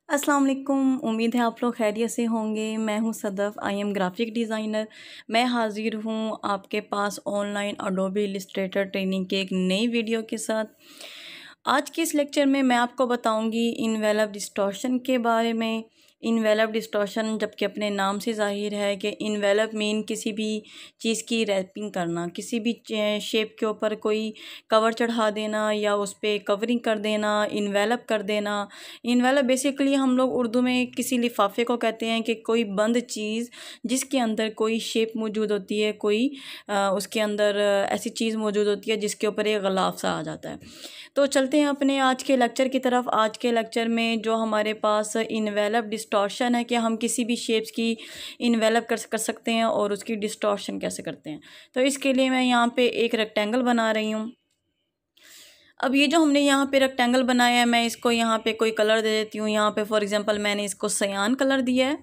अस्सलाम वालेकुम। उम्मीद है आप लोग खैरियत से होंगे। मैं हूं Sadaf, I am graphic designer. मैं हाज़िर हूं आपके पास ऑनलाइन अडोबे इलस्ट्रेटर ट्रेनिंग के एक नई वीडियो के साथ। आज के इस लेक्चर में मैं आपको बताऊंगी इनवेलप डिस्टॉर्शन के बारे में। इनवेलप डिस्टॉर्शन जबकि अपने नाम से ज़ाहिर है कि इनवेलप मीन किसी भी चीज़ की रैपिंग करना, किसी भी शेप के ऊपर कोई कवर चढ़ा देना या उस पर कवरिंग कर देना, इन्वेलप कर देना। इन्वेलप बेसिकली हम लोग उर्दू में किसी लिफाफे को कहते हैं कि कोई बंद चीज़ जिसके अंदर कोई शेप मौजूद होती है, कोई उसके अंदर ऐसी चीज़ मौजूद होती है जिसके ऊपर एक ग़िलाफ़ सा आ जाता है। तो चलते हैं अपने आज के लेक्चर की तरफ। आज के लेक्चर में जो हमारे पास इन्वेलप डिस्टॉर्शन है कि हम किसी भी शेप्स की इन्वेलप कर सकते हैं और उसकी डिस्टॉर्शन कैसे करते हैं। तो इसके लिए मैं यहाँ पे एक रेक्टेंगल बना रही हूँ। अब ये जो हमने यहाँ पे रेक्टेंगल बनाया है, मैं इसको यहाँ पे कोई कलर दे देती हूँ। यहाँ पे फॉर एग्जांपल मैंने इसको सयान कलर दिया है।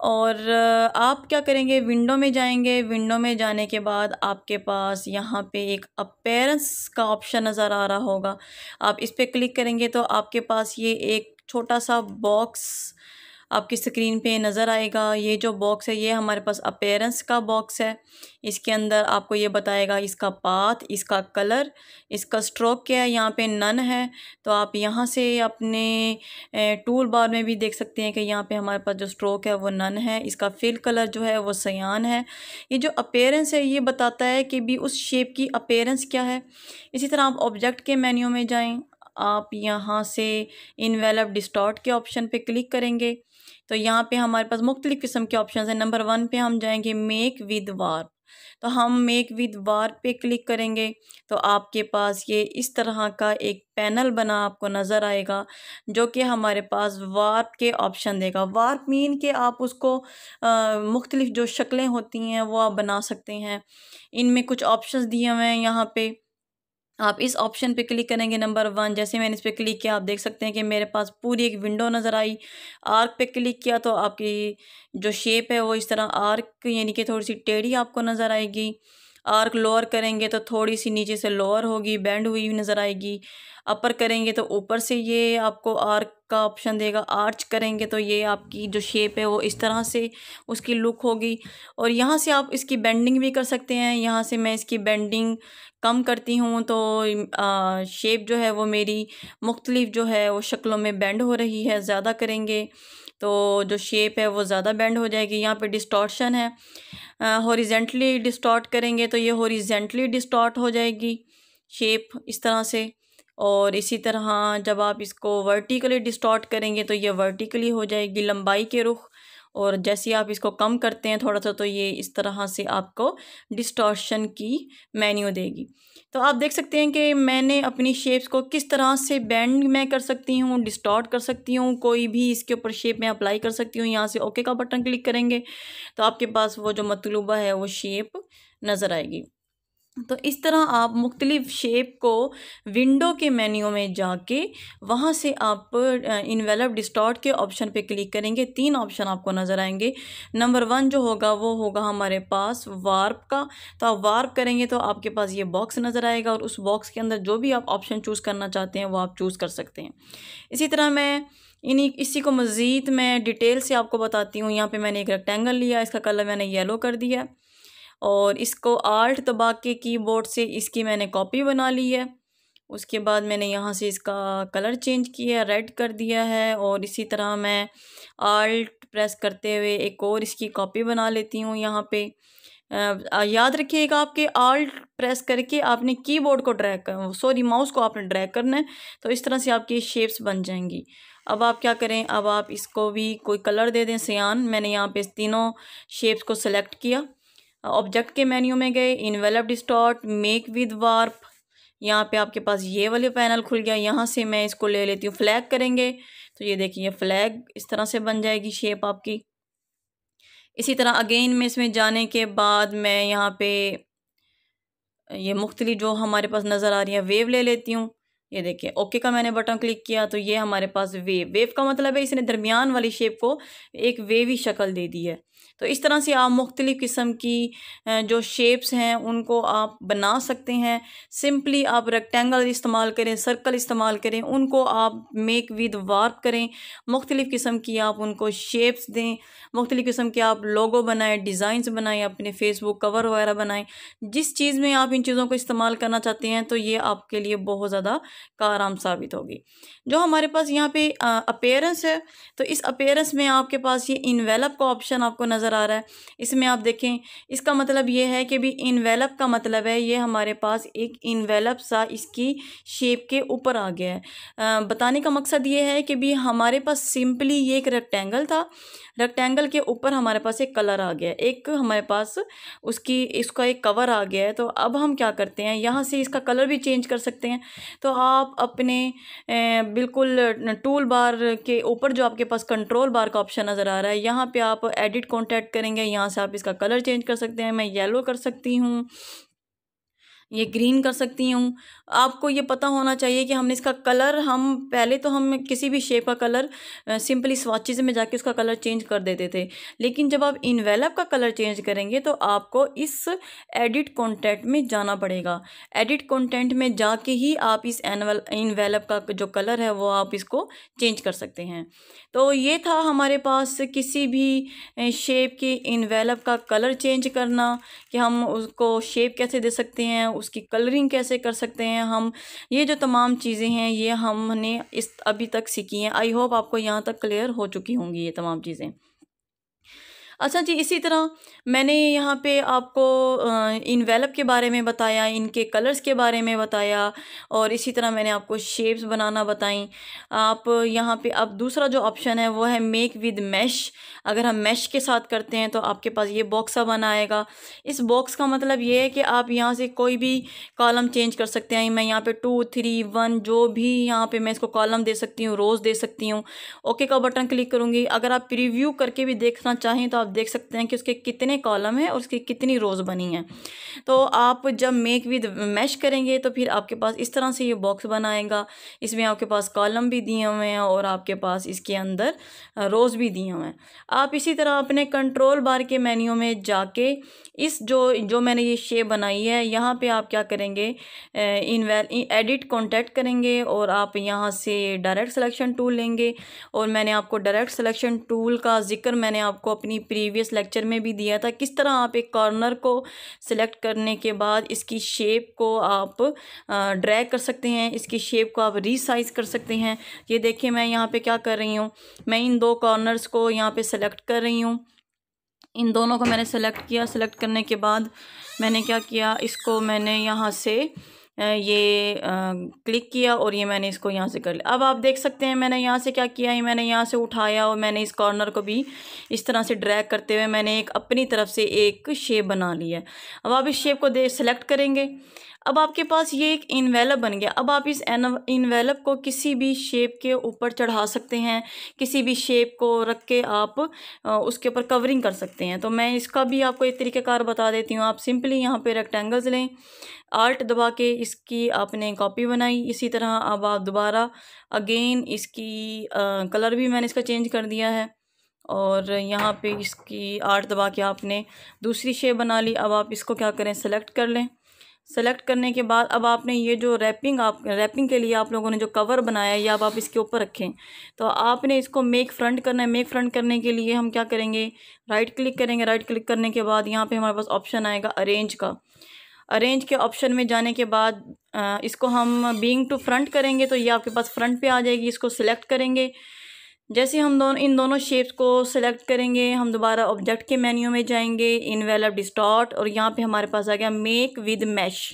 और आप क्या करेंगे, विंडो में जाएंगे। विंडो में जाने के बाद आपके पास यहाँ पे एक अपीयरेंस का ऑप्शन नज़र आ रहा होगा। आप इस पर क्लिक करेंगे तो आपके पास ये एक छोटा सा बॉक्स आपकी स्क्रीन पे नज़र आएगा। ये जो बॉक्स है ये हमारे पास अपीयरेंस का बॉक्स है। इसके अंदर आपको ये बताएगा इसका पाथ, इसका कलर, इसका स्ट्रोक क्या है। यहाँ पे नन है तो आप यहाँ से अपने टूल बार में भी देख सकते हैं कि यहाँ पे हमारे पास जो स्ट्रोक है वो नन है। इसका फिल कलर जो है वो सयान है। ये जो अपीयरेंस है ये बताता है कि भी उस शेप की अपीयरेंस क्या है। इसी तरह आप ऑब्जेक्ट के मेन्यू में जाएं, आप यहाँ से इनवेलप डिस्टॉर्ट के ऑप्शन पे क्लिक करेंगे तो यहाँ पे हमारे पास मुख्तलिफ़ किस्म के ऑप्शन हैं। नंबर 1 पे हम जाएंगे मेक विद वार्प। तो हम मेक विद वार्प पे क्लिक करेंगे तो आपके पास ये इस तरह का एक पैनल बना आपको नज़र आएगा जो कि हमारे पास वार्प के ऑप्शन देगा। वार्प मीन कि आप उसको मुख्तलिफ़ जो शक्लें होती हैं वो आप बना सकते हैं। इनमें कुछ ऑप्शंस दिए हुए हैं। यहाँ पे आप इस ऑप्शन पे क्लिक करेंगे नंबर 1। जैसे मैंने इस पर क्लिक किया आप देख सकते हैं कि मेरे पास पूरी एक विंडो नज़र आई। आर्क पे क्लिक किया तो आपकी जो शेप है वो इस तरह आर्क यानी कि थोड़ी सी टेढ़ी आपको नज़र आएगी। आर्क लोअर करेंगे तो थोड़ी सी नीचे से लोअर होगी, बेंड हुई नज़र आएगी। अपर करेंगे तो ऊपर से ये आपको आर्क का ऑप्शन देगा। आर्च करेंगे तो ये आपकी जो शेप है वो इस तरह से उसकी लुक होगी। और यहाँ से आप इसकी बेंडिंग भी कर सकते हैं। यहाँ से मैं इसकी बेंडिंग कम करती हूँ तो शेप जो है वो मेरी मुख्तलिफ जो है वो शक्लों में बेंड हो रही है। ज़्यादा करेंगे तो जो शेप है वो ज़्यादा बेंड हो जाएगी। यहाँ पे डिस्टॉर्शन है, हॉरिजेंटली डिस्टॉर्ट करेंगे तो ये हॉरिजेंटली डिस्टॉर्ट हो जाएगी शेप इस तरह से। और इसी तरह जब आप इसको वर्टिकली डिस्टॉर्ट करेंगे तो ये वर्टिकली हो जाएगी लंबाई के रुख। और जैसे आप इसको कम करते हैं थोड़ा सा तो ये इस तरह से आपको डिस्टॉर्शन की मेन्यू देगी। तो आप देख सकते हैं कि मैंने अपनी शेप्स को किस तरह से बेंड मैं कर सकती हूँ, डिस्टॉर्ट कर सकती हूँ, कोई भी इसके ऊपर शेप में अप्लाई कर सकती हूँ। यहाँ से ओके का बटन क्लिक करेंगे तो आपके पास वो जो मतलूबा है वो शेप नज़र आएगी। तो इस तरह आप मुख्तलिफ़ शेप को विंडो के मेन्यू में जाके वहाँ से आप इन्वेलप डिस्टॉर्ट के ऑप्शन पे क्लिक करेंगे। 3 ऑप्शन आपको नज़र आएंगे। नंबर 1 जो होगा वो होगा हमारे पास वार्प का। तो आप वार्प करेंगे तो आपके पास ये बॉक्स नज़र आएगा और उस बॉक्स के अंदर जो भी आप ऑप्शन चूज़ करना चाहते हैं वो आप चूज़ कर सकते हैं। इसी तरह मैं इसी को मज़ीद मैं डिटेल से आपको बताती हूँ। यहाँ पर मैंने एक रेक्टेंगल लिया, इसका कलर मैंने येलो कर दिया और इसको आल्ट दबा के कीबोर्ड से इसकी मैंने कॉपी बना ली है। उसके बाद मैंने यहाँ से इसका कलर चेंज किया, रेड कर दिया है। और इसी तरह मैं आल्ट प्रेस करते हुए एक और इसकी कॉपी बना लेती हूँ। यहाँ पे याद रखिएगा आपके आल्ट प्रेस करके आपने कीबोर्ड को ड्रैग कर माउस को आपने ड्रैग करना है तो इस तरह से आपकी शेप्स बन जाएंगी। अब आप क्या करें, अब आप इसको भी कोई कलर दे दें सयान। मैंने यहाँ पे तीनों शेप्स को सिलेक्ट किया, ऑब्जेक्ट के मेन्यू में गए, envelope distort, make with warp. यहाँ पे आपके पास ये वाले पैनल खुल गया। यहाँ से मैं इसको ले लेती हूँ, फ्लैग करेंगे तो ये देखिए फ्लैग इस तरह से बन जाएगी शेप आपकी। इसी तरह अगेन में इसमें जाने के बाद मैं यहाँ पे ये मुख्तलिफ जो हमारे पास नज़र आ रही है वेव ले लेती हूँ। ये देखिए ओके का मैंने बटन क्लिक किया तो ये हमारे पास वेव का मतलब है इसने दरमियान वाली शेप को एक वेवी शक्ल दे दी है। तो इस तरह से आप मुख्तलिफ़ किस्म की जो शेप्स हैं उनको आप बना सकते हैं। सिंपली आप रेक्टेंगल इस्तेमाल करें, सर्कल इस्तेमाल करें, उनको आप मेक विद वार्प करें, मुख्तलिफ़ किस्म की आप उनको शेप्स दें, मुख्तलिफ़ किस्म के आप लोगो बनाएँ, डिज़ाइंस बनाएँ, अपने फेसबुक कवर वगैरह बनाएँ। जिस चीज़ में आप इन चीज़ों को इस्तेमाल करना चाहते हैं तो ये आपके लिए बहुत ज़्यादा कारआमद साबित होगी। जो हमारे पास यहाँ पे अपीयरेंस है, तो इस अपीयरेंस में आपके पास ये इन्वेलप का ऑप्शन आपको नज़र आ रहा है। इसमें आप देखें, इसका मतलब ये है कि भी इन्वेलप का मतलब है ये हमारे पास एक इन्वेलप सा इसकी शेप के ऊपर आ गया है। बताने का मकसद ये है कि भी हमारे पास सिंपली ये एक रेक्टेंगल था, रेक्टेंगल के ऊपर हमारे पास एक कलर आ गया, एक हमारे पास इसका एक कवर आ गया है। तो अब हम क्या करते हैं, यहाँ से इसका कलर भी चेंज कर सकते हैं। तो आप अपने बिल्कुल टूल बार के ऊपर जो आपके पास कंट्रोल बार का ऑप्शन नज़र आ रहा है, यहाँ पे आप एडिट कॉन्टैक्ट करेंगे, यहाँ से आप इसका कलर चेंज कर सकते हैं। मैं येलो कर सकती हूँ, ये ग्रीन कर सकती हूँ। आपको ये पता होना चाहिए कि हमने इसका कलर, हम पहले तो हम किसी भी शेप का कलर सिंपली स्वाचेस में जाके उसका कलर चेंज कर देते थे, लेकिन जब आप इन्वेलप का कलर चेंज करेंगे तो आपको इस एडिट कंटेंट में जाना पड़ेगा। एडिट कंटेंट में जाके ही आप इस इन्वेलप का जो कलर है वो आप इसको चेंज कर सकते हैं। तो ये था हमारे पास किसी भी शेप की इन्वेलप का कलर चेंज करना, कि हम उसको शेप कैसे दे सकते हैं, उसकी कलरिंग कैसे कर सकते हैं हम। ये जो तमाम चीज़ें हैं ये हमने इस अभी तक सीखी हैं। आई होप आपको यहाँ तक क्लियर हो चुकी होंगी ये तमाम चीज़ें। अच्छा जी, इसी तरह मैंने यहाँ पे आपको इन्वेलप के बारे में बताया, इनके कलर्स के बारे में बताया, और इसी तरह मैंने आपको शेप्स बनाना बताई। आप यहाँ पे अब दूसरा जो ऑप्शन है वो है मेक विद मैश। अगर हम मैश के साथ करते हैं तो आपके पास ये बॉक्स अब बनाएगा। इस बॉक्स का मतलब ये है कि आप यहाँ से कोई भी कॉलम चेंज कर सकते हैं। मैं यहाँ पे 2, 3, 1 जो भी यहाँ पे मैं इसको कॉलम दे सकती हूँ, रोज़ दे सकती हूँ। ओके का बटन क्लिक करूँगी। अगर आप प्रीव्यू करके भी देखना चाहें तो आप देख सकते हैं कि उसके कितने कॉलम हैं और उसकी कितनी रोज़ बनी हैं। तो आप जब मेक विद मैश करेंगे तो फिर आपके पास इस तरह से ये बॉक्स बनाएगा। इसमें आपके पास कॉलम भी दिए हुए हैं और आपके पास इसके अंदर रोज़ भी दिए हुए हैं। आप इसी तरह अपने कंट्रोल बार के मेन्यू में जाके इस जो मैंने ये शेप बनाई है, यहाँ पे आप क्या करेंगे, एडिट कॉन्टैक्ट करेंगे और आप यहाँ से डायरेक्ट सिलेक्शन टूल लेंगे। और मैंने आपको डायरेक्ट सिलेक्शन टूल का जिक्र मैंने आपको अपनी प्रीवियस लेक्चर में भी दिया था, किस तरह आप एक कॉर्नर को सिलेक्ट करने के बाद इसकी शेप को आप ड्रैग कर सकते हैं, इसकी शेप को आप रीसाइज कर सकते हैं। ये देखिए मैं यहाँ पे क्या कर रही हूँ, मैं इन दो कॉर्नर्स को यहाँ पे सेलेक्ट कर रही हूँ। इन दोनों को मैंने सेलेक्ट किया। सेलेक्ट करने के बाद मैंने क्या किया, इसको मैंने यहाँ से ये क्लिक किया और ये मैंने इसको यहाँ से कर लिया। अब आप देख सकते हैं मैंने यहाँ से क्या किया है, मैंने यहाँ से उठाया और मैंने इस कॉर्नर को भी इस तरह से ड्रैग करते हुए मैंने एक अपनी तरफ से एक शेप बना ली है। अब आप इस शेप को सेलेक्ट करेंगे। अब आपके पास ये एक इन्वेलप बन गया। अब आप इस इन्वेलप को किसी भी शेप के ऊपर चढ़ा सकते हैं, किसी भी शेप को रख के आप उसके ऊपर कवरिंग कर सकते हैं। तो मैं इसका भी आपको एक तरीक़ाकार बता देती हूँ। आप सिंपली यहाँ पे रेक्टेंगल्स लें, आल्ट दबा के इसकी आपने कॉपी बनाई। इसी तरह अब आप दोबारा अगेन इसकी कलर भी मैंने इसका चेंज कर दिया है और यहाँ पे इसकी आल्ट दबा के आपने दूसरी शेप बना ली। अब आप इसको क्या करें, सेलेक्ट कर लें। सेलेक्ट करने के बाद अब आपने ये जो रैपिंग के लिए आप लोगों ने जो कवर बनाया है ये अब आप इसके ऊपर रखें। तो आपने इसको मेक फ्रंट करना है। मेक फ्रंट करने के लिए हम क्या करेंगे, राइट क्लिक करेंगे। राइट क्लिक करने के बाद यहाँ पे हमारे पास ऑप्शन आएगा अरेंज का। अरेंज के ऑप्शन में जाने के बाद इसको हम बीइंग टू फ्रंट करेंगे तो ये आपके पास फ्रंट पे आ जाएगी। इसको सिलेक्ट करेंगे। जैसे हम इन दोनों शेप्स को सिलेक्ट करेंगे, हम दोबारा ऑब्जेक्ट के मेन्यू में जाएंगे, इन्वेलप डिस्टॉर्ट, और यहाँ पे हमारे पास आ गया मेक विद मैश।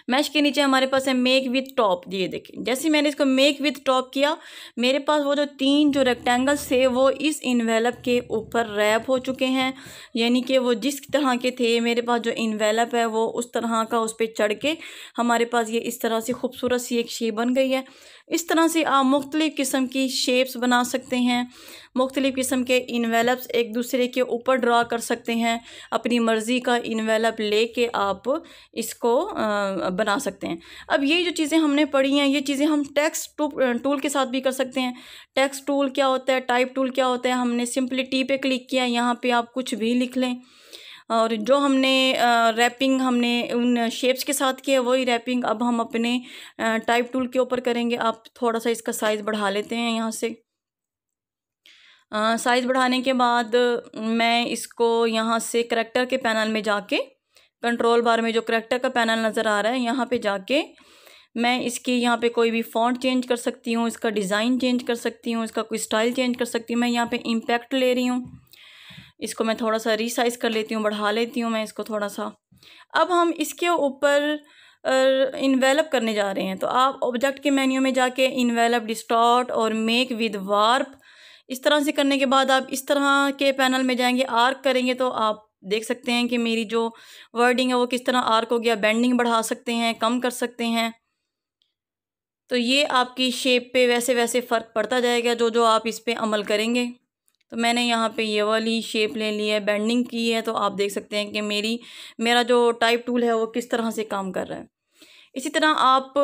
मैश के नीचे हमारे पास है मेक विथ टॉप। ये देखिए जैसे मैंने इसको मेक विथ टॉप किया, मेरे पास वो जो 3 जो रेक्टेंगल्स थे वो इस इन्वेलप के ऊपर रैप हो चुके हैं। यानी कि वो जिस तरह के थे मेरे पास जो इन्वेलप है वो उस तरह का उस पर चढ़ के हमारे पास ये इस तरह से खूबसूरत सी एक शेप बन गई है। इस तरह से आप मुख्तलिफ़ किस्म की शेप्स बना सकते हैं, मुख्तलिफ़ किस्म के इन्वेलप्स एक दूसरे के ऊपर ड्रा कर सकते हैं। अपनी मर्ज़ी का इन्वेलप लेके आप इसको बना सकते हैं। अब ये जो चीज़ें हमने पढ़ी हैं, ये चीज़ें हम टेक्स्ट टूल के साथ भी कर सकते हैं। टेक्स्ट टूल क्या होता है, टाइप टूल क्या होता है, हमने सिंपली टी पे क्लिक किया, यहाँ पे आप कुछ भी लिख लें और जो हमने रैपिंग हमने उन शेप्स के साथ किया वही रैपिंग अब हम अपने टाइप टूल के ऊपर करेंगे। आप थोड़ा सा इसका साइज़ बढ़ा लेते हैं यहाँ से। साइज़ बढ़ाने के बाद मैं इसको यहाँ से करैक्टर के पैनल में जाके कंट्रोल बार में जो करैक्टर का पैनल नज़र आ रहा है यहाँ पे जाके मैं इसकी यहाँ पे कोई भी फ़ॉन्ट चेंज कर सकती हूँ, इसका डिज़ाइन चेंज कर सकती हूँ, इसका कोई स्टाइल चेंज कर सकती हूँ। मैं यहाँ पे इम्पैक्ट ले रही हूँ, इसको मैं थोड़ा सा रीसाइज़ कर लेती हूँ, बढ़ा लेती हूँ मैं इसको थोड़ा सा। अब हम इसके ऊपर इन्वेलप करने जा रहे हैं, तो आप ऑब्जेक्ट के मेन्यू में जाके इन्वेलप, डिस्टॉर्ट और मेक विद वार्प इस तरह से करने के बाद आप इस तरह के पैनल में जाएंगे। आर्क करेंगे तो आप देख सकते हैं कि मेरी जो वर्डिंग है वो किस तरह आर्क हो गया। बेंडिंग बढ़ा सकते हैं, कम कर सकते हैं, तो ये आपकी शेप पे वैसे वैसे फ़र्क पड़ता जाएगा जो जो आप इस पे अमल करेंगे। तो मैंने यहाँ पे ये वाली शेप ले ली है, बेंडिंग की है, तो आप देख सकते हैं कि मेरा जो टाइप टूल है वो किस तरह से काम कर रहा है। इसी तरह आप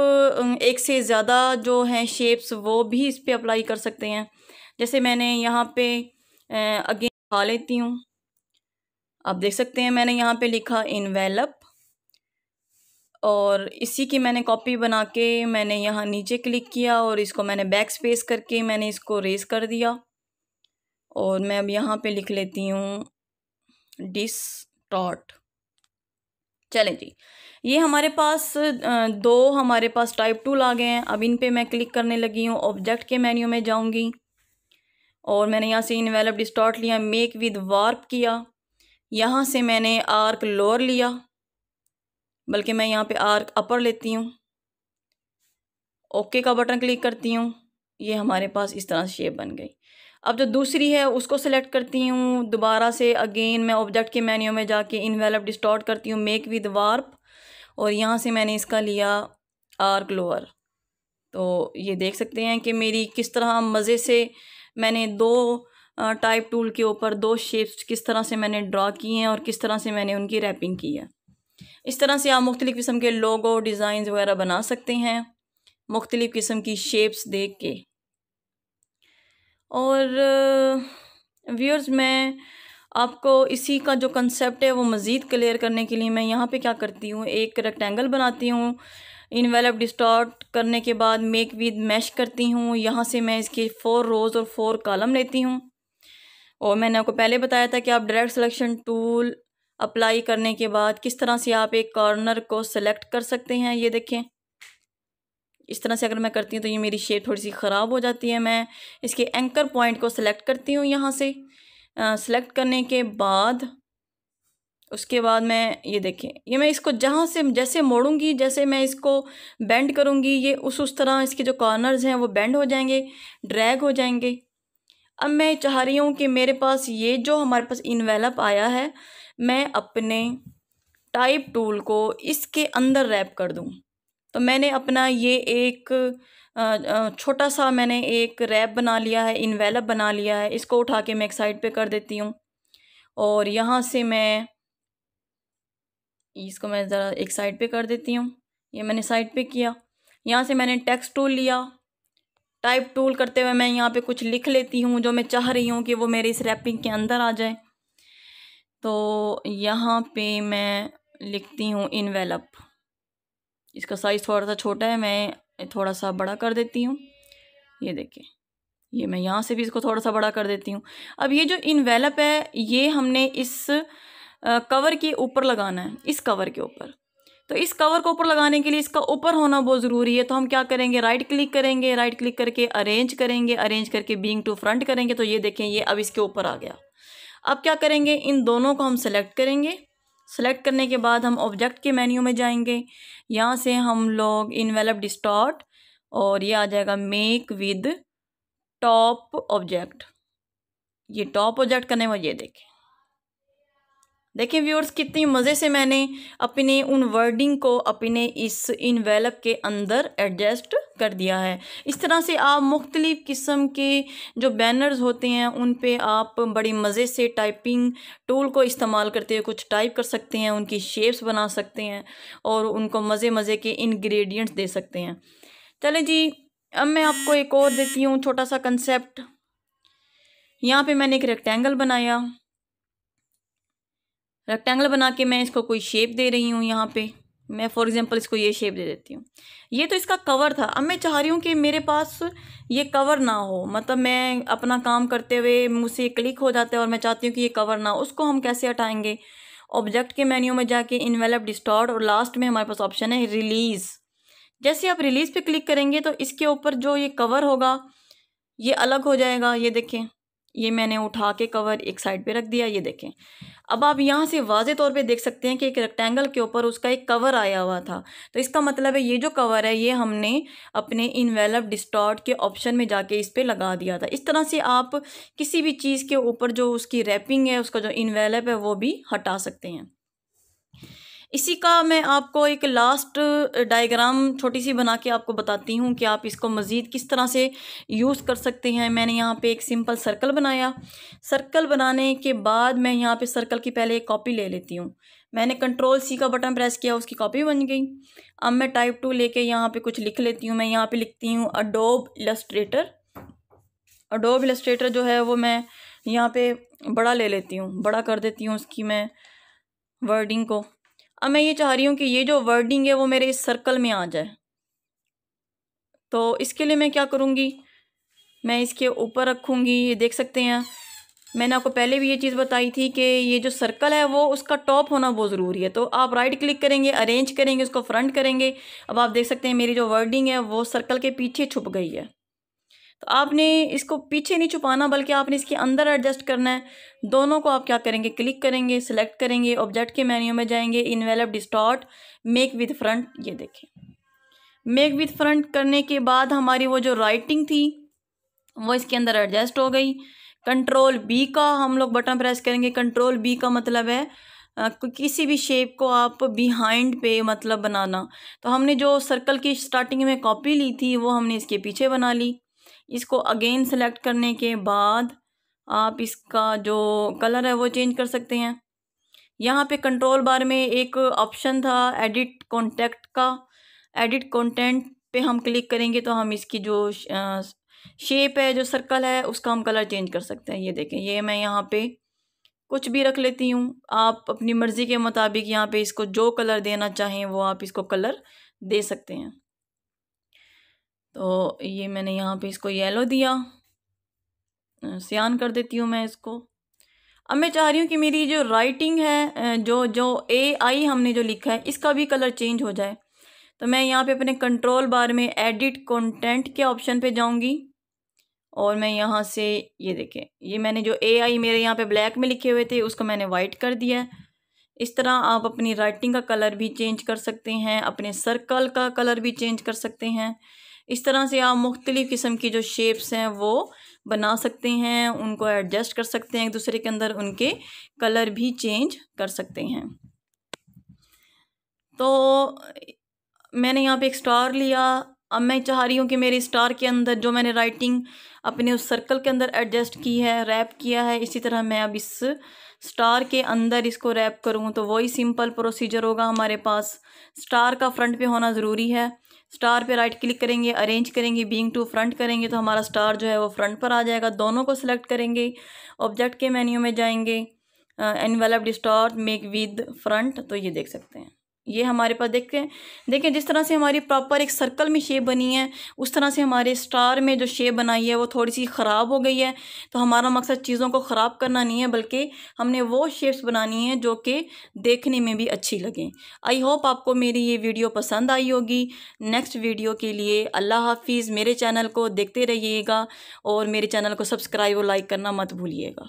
एक से ज़्यादा जो हैं शेप्स वो भी इस पे अप्लाई कर सकते हैं। जैसे मैंने यहाँ पे अगेन लिखा लेती हूँ, आप देख सकते हैं मैंने यहाँ पे लिखा इन्वेलप और इसी की मैंने कॉपी बना के मैंने यहाँ नीचे क्लिक किया और इसको मैंने बैक स्पेस करके मैंने इसको रेस कर दिया और मैं अब यहाँ पे लिख लेती हूँ डिस्टॉर्ट। चलें जी, ये हमारे पास दो हमारे पास टाइप टूल आ गए हैं। अब इन पे मैं क्लिक करने लगी हूँ, ऑब्जेक्ट के मेन्यू में जाऊँगी और मैंने यहाँ से इन्वेलप डिस्टॉर्ट लिया, मेक विद वार्प किया, यहाँ से मैंने आर्क लोअर लिया, बल्कि मैं यहाँ पे आर्क अपर लेती हूँ, ओके का बटन क्लिक करती हूँ, ये हमारे पास इस तरह से शेप बन गई। अब जो दूसरी है उसको सेलेक्ट करती हूँ, दोबारा से अगेन मैं ऑब्जेक्ट के मेन्यू में जाके इन्वेलप डिस्टॉर्ट करती हूँ, मेक विद वार्प और यहाँ से मैंने इसका लिया आर्क लोअर। तो ये देख सकते हैं कि मेरी किस तरह मज़े से मैंने दो टाइप टूल के ऊपर दो शेप्स किस तरह से मैंने ड्रा किए हैं और किस तरह से मैंने उनकी रैपिंग की है। इस तरह से आप मुख्तलिफ़ किस्म के लोगो, डिज़ाइन वगैरह बना सकते हैं मुख्तलिफ़ किस्म की शेप्स देख के। और व्यूअर्स, मैं आपको इसी का जो कंसेप्ट है वो मज़ीद क्लियर करने के लिए मैं यहाँ पे क्या करती हूँ, एक रेक्टेंगल बनाती हूँ, इन्वेलप डिस्टॉर्ट करने के बाद मेक विद मैश करती हूँ। यहाँ से मैं इसके 4 रोज़ और 4 कॉलम लेती हूँ और मैंने आपको पहले बताया था कि आप डायरेक्ट सिलेक्शन टूल अप्लाई करने के बाद किस तरह से आप एक कॉर्नर को सेलेक्ट कर सकते हैं। ये देखें, इस तरह से अगर मैं करती हूँ तो ये मेरी शेप थोड़ी सी ख़राब हो जाती है। मैं इसके एंकर पॉइंट को सेलेक्ट करती हूँ, यहाँ से सेलेक्ट करने के बाद उसके बाद मैं ये देखें, ये मैं इसको जहाँ से जैसे मोड़ूंगी, जैसे मैं इसको बेंड करूँगी, ये उस तरह इसके जो कॉर्नर्स हैं वो बेंड हो जाएंगे, ड्रैग हो जाएंगे। अब मैं चाह रही हूँ कि मेरे पास ये जो हमारे पास इन्वेलप आया है मैं अपने टाइप टूल को इसके अंदर रैप कर दूँ। तो मैंने अपना ये एक छोटा सा मैंने एक रैप बना लिया है, इन्वेलप बना लिया है। इसको उठा के मैं एक साइड पे कर देती हूँ और यहाँ से मैं इसको मैं ज़रा एक साइड पे कर देती हूँ। ये मैंने साइड पे किया। यहाँ से मैंने टेक्स्ट टूल लिया, टाइप टूल करते हुए मैं यहाँ पे कुछ लिख लेती हूँ जो मैं चाह रही हूँ कि वो मेरे इस रैपिंग के अंदर आ जाए। तो यहाँ पे मैं लिखती हूँ इन्वेलप, इसका साइज़ थोड़ा सा छोटा है, मैं थोड़ा सा बड़ा कर देती हूँ। ये देखिए, ये मैं यहाँ से भी इसको थोड़ा सा बड़ा कर देती हूँ। अब ये जो इन्वेलप है ये हमने इस कवर के ऊपर लगाना है, इस कवर के ऊपर। तो इस कवर को ऊपर लगाने के लिए इसका ऊपर होना बहुत ज़रूरी है। तो हम क्या करेंगे, राइट क्लिक करेंगे, राइट क्लिक करके अरेंज करेंगे, अरेंज करके बीइंग टू फ्रंट करेंगे। तो ये देखें, ये अब इसके ऊपर आ गया। अब क्या करेंगे, इन दोनों को हम सेलेक्ट करेंगे। सेलेक्ट करने के बाद हम ऑब्जेक्ट के मेन्यू में जाएंगे, यहाँ से हम लोग इन्वेलप डिस्टॉर्ट और ये आ जाएगा मेक विद टॉप ऑब्जेक्ट। ये टॉप ऑब्जेक्ट करने में ये देखें, देखिए व्यूअर्स, कितनी मज़े से मैंने अपने उन वर्डिंग को अपने इस इन्वेलप के अंदर एडजस्ट कर दिया है। इस तरह से आप मुख्तलिफ़ किस्म के जो बैनर्स होते हैं उन पे आप बड़ी मज़े से टाइपिंग टूल को इस्तेमाल करते हुए कुछ टाइप कर सकते हैं, उनकी शेप्स बना सकते हैं और उनको मज़े मज़े के इंग्रेडिएंट्स दे सकते हैं। चलें जी, अब मैं आपको एक और देती हूँ छोटा सा कंसेप्ट। यहाँ पे मैंने एक रेक्टेंगल बनाया। रेक्टेंगल बना के मैं इसको कोई शेप दे रही हूँ। यहाँ पे मैं फॉर एग्जांपल इसको ये शेप दे देती हूँ। ये तो इसका कवर था। अब मैं चाह रही हूँ कि मेरे पास ये कवर ना हो, मतलब मैं अपना काम करते हुए मुझसे क्लिक हो जाता है और मैं चाहती हूँ कि ये कवर ना हो। उसको हम कैसे हटाएंगे? ऑब्जेक्ट के मेन्यू में जाके इन्वेलप डिस्टॉर्ट और लास्ट में हमारे पास ऑप्शन है रिलीज़। जैसे आप रिलीज़ पे क्लिक करेंगे तो इसके ऊपर जो ये कवर होगा ये अलग हो जाएगा। ये देखें, ये मैंने उठा के कवर एक साइड पे रख दिया। ये देखें, अब आप यहाँ से वाज़े तौर पे देख सकते हैं कि एक रेक्टेंगल के ऊपर उसका एक कवर आया हुआ था। तो इसका मतलब है ये जो कवर है ये हमने अपने इन्वेलप डिस्टॉर्ट के ऑप्शन में जाके इस पे लगा दिया था। इस तरह से आप किसी भी चीज़ के ऊपर जो उसकी रैपिंग है, उसका जो इन्वेलप है वो भी हटा सकते हैं। इसी का मैं आपको एक लास्ट डायग्राम छोटी सी बना के आपको बताती हूँ कि आप इसको मज़ीद किस तरह से यूज़ कर सकते हैं। मैंने यहाँ पे एक सिंपल सर्कल बनाया। सर्कल बनाने के बाद मैं यहाँ पे सर्कल की पहले एक कॉपी ले लेती हूँ। मैंने कंट्रोल सी का बटन प्रेस किया, उसकी कॉपी बन गई। अब मैं टाइप 2 लेके यहाँ पे कुछ लिख लेती हूँ। मैं यहाँ पे लिखती हूँ अडोब इलस्ट्रेटर। अडोब इलस्ट्रेटर जो है वो मैं यहाँ पे बड़ा ले लेती हूँ, बड़ा कर देती हूँ उसकी मैं वर्डिंग को। अब मैं ये चाह रही हूँ कि ये जो वर्डिंग है वो मेरे इस सर्कल में आ जाए। तो इसके लिए मैं क्या करूँगी, मैं इसके ऊपर रखूँगी। ये देख सकते हैं, मैंने आपको पहले भी ये चीज़ बताई थी कि ये जो सर्कल है वो उसका टॉप होना बहुत ज़रूरी है। तो आप राइट क्लिक करेंगे, अरेंज करेंगे, उसको फ्रंट करेंगे। अब आप देख सकते हैं मेरी जो वर्डिंग है वो सर्कल के पीछे छुप गई है। तो आपने इसको पीछे नहीं छुपाना, बल्कि आपने इसके अंदर एडजस्ट करना है। दोनों को आप क्या करेंगे, क्लिक करेंगे, सिलेक्ट करेंगे, ऑब्जेक्ट के मेन्यू में जाएंगे, envelope distort, make with front. ये देखें, मेक विद फ्रंट करने के बाद हमारी वो जो राइटिंग थी वो इसके अंदर एडजस्ट हो गई। कंट्रोल बी का हम लोग बटन प्रेस करेंगे। कंट्रोल बी का मतलब है किसी भी शेप को आप बिहाइंड पे मतलब बनाना। तो हमने जो सर्कल की स्टार्टिंग में कॉपी ली थी वो हमने इसके पीछे बना ली। इसको अगेन सेलेक्ट करने के बाद आप इसका जो कलर है वो चेंज कर सकते हैं। यहाँ पे कंट्रोल बार में एक ऑप्शन था एडिट कॉन्टेक्ट का। एडिट कंटेंट पे हम क्लिक करेंगे तो हम इसकी जो शेप है, जो सर्कल है, उसका हम कलर चेंज कर सकते हैं। ये देखें, ये मैं यहाँ पे कुछ भी रख लेती हूँ। आप अपनी मर्ज़ी के मुताबिक यहाँ पे इसको जो कलर देना चाहें वो आप इसको कलर दे सकते हैं। तो ये मैंने यहाँ पे इसको येलो दिया, सियान कर देती हूँ मैं इसको। अब मैं चाह रही हूँ कि मेरी जो राइटिंग है, जो AI हमने जो लिखा है, इसका भी कलर चेंज हो जाए। तो मैं यहाँ पे अपने कंट्रोल बार में एडिट कंटेंट के ऑप्शन पे जाऊँगी और मैं यहाँ से ये देखें, ये मैंने जो AI मेरे यहाँ पे ब्लैक में लिखे हुए थे उसको मैंने वाइट कर दिया है। इस तरह आप अपनी राइटिंग का कलर भी चेंज कर सकते हैं, अपने सर्कल का कलर भी चेंज कर सकते हैं। इस तरह से आप मुख्तलिफ़ किस्म की जो शेप्स हैं वो बना सकते हैं, उनको एडजस्ट कर सकते हैं एक दूसरे के अंदर, उनके कलर भी चेंज कर सकते हैं। तो मैंने यहाँ पे एक स्टार लिया। अब मैं चाह रही हूँ कि मेरे स्टार के अंदर जो मैंने राइटिंग अपने उस सर्कल के अंदर एडजस्ट की है, रैप किया है, इसी तरह मैं अब इस स्टार के अंदर इसको रैप करूँ। तो वही सिंपल प्रोसीजर होगा हमारे पास। स्टार का फ्रंट पे होना ज़रूरी है। स्टार पे राइट क्लिक करेंगे, अरेंज करेंगे, बीइंग टू फ्रंट करेंगे तो हमारा स्टार जो है वो फ्रंट पर आ जाएगा। दोनों को सिलेक्ट करेंगे, ऑब्जेक्ट के मेन्यू में जाएंगे, envelope distort, make with front. तो ये देख सकते हैं, ये हमारे पास देखें जिस तरह से हमारी प्रॉपर एक सर्कल में शेप बनी है, उस तरह से हमारे स्टार में जो शेप बनाई है वो थोड़ी सी ख़राब हो गई है। तो हमारा मकसद चीज़ों को ख़राब करना नहीं है, बल्कि हमने वो शेप्स बनानी है जो कि देखने में भी अच्छी लगें। आई होप आपको मेरी ये वीडियो पसंद आई होगी। नेक्स्ट वीडियो के लिए अल्लाह हाफिज़। मेरे चैनल को देखते रहिएगा और मेरे चैनल को सब्सक्राइब और लाइक करना मत भूलिएगा।